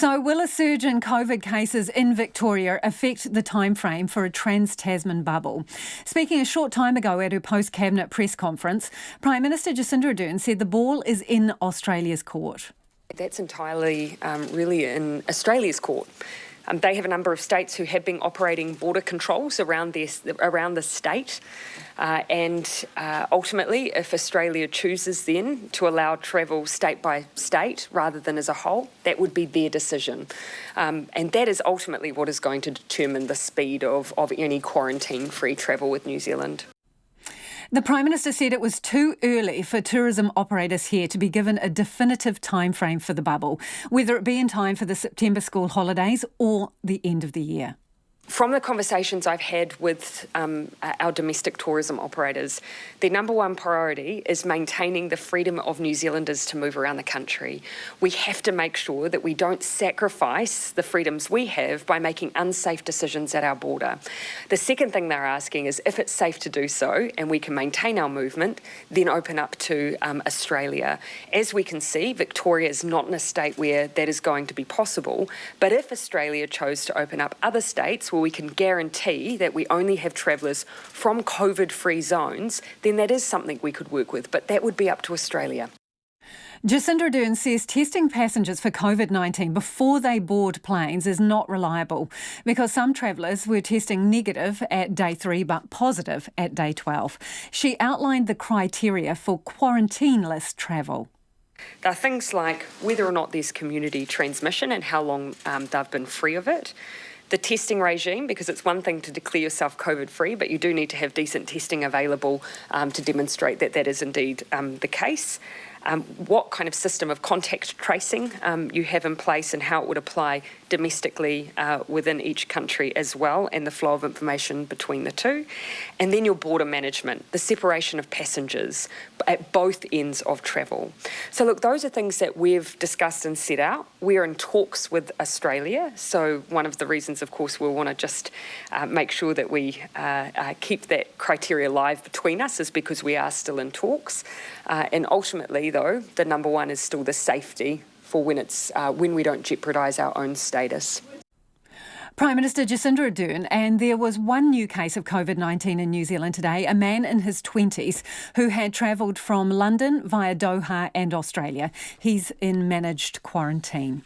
So will a surge in COVID cases in Victoria affect the timeframe for a Trans-Tasman bubble? Speaking a short time ago at her post-cabinet press conference, Prime Minister Jacinda Ardern said the ball is in Australia's court. That's entirely really in Australia's court. They have a number of states who have been operating border controls around the state. Ultimately, if Australia chooses then to allow travel state by state rather than as a whole, that would be their decision. And that is ultimately what is going to determine the speed of any quarantine-free travel with New Zealand. The Prime Minister said it was too early for tourism operators here to be given a definitive timeframe for the bubble, whether it be in time for the September school holidays or the end of the year. From the conversations I've had with our domestic tourism operators, their number one priority is maintaining the freedom of New Zealanders to move around the country. We have to make sure that we don't sacrifice the freedoms we have by making unsafe decisions at our border. The second thing they're asking is if it's safe to do so and we can maintain our movement, then open up to Australia. As we can see, Victoria is not in a state where that is going to be possible, but if Australia chose to open up other states where we can guarantee that we only have travellers from COVID-free zones, then that is something we could work with, but that would be up to Australia. Jacinda Ardern says testing passengers for COVID-19 before they board planes is not reliable because some travellers were testing negative at day 3 but positive at day 12. She outlined the criteria for quarantine-less travel. There are things like whether or not there's community transmission and how long they've been free of it. The testing regime, because it's one thing to declare yourself COVID-free, but you do need to have decent testing available to demonstrate that that is indeed the case. What kind of system of contact tracing you have in place and how it would apply domestically within each country as well, and the flow of information between the two. And then your border management, the separation of passengers at both ends of travel. So look, those are things that we've discussed and set out. We're in talks with Australia. So one of the reasons, of course, we'll want to just make sure that we keep that criteria live between us is because we are still in talks. And ultimately, though, the number one is still the safety for when we don't jeopardise our own status. Prime Minister Jacinda Ardern, and there was one new case of COVID-19 in New Zealand today, a man in his 20s who had travelled from London via Doha and Australia. He's in managed quarantine.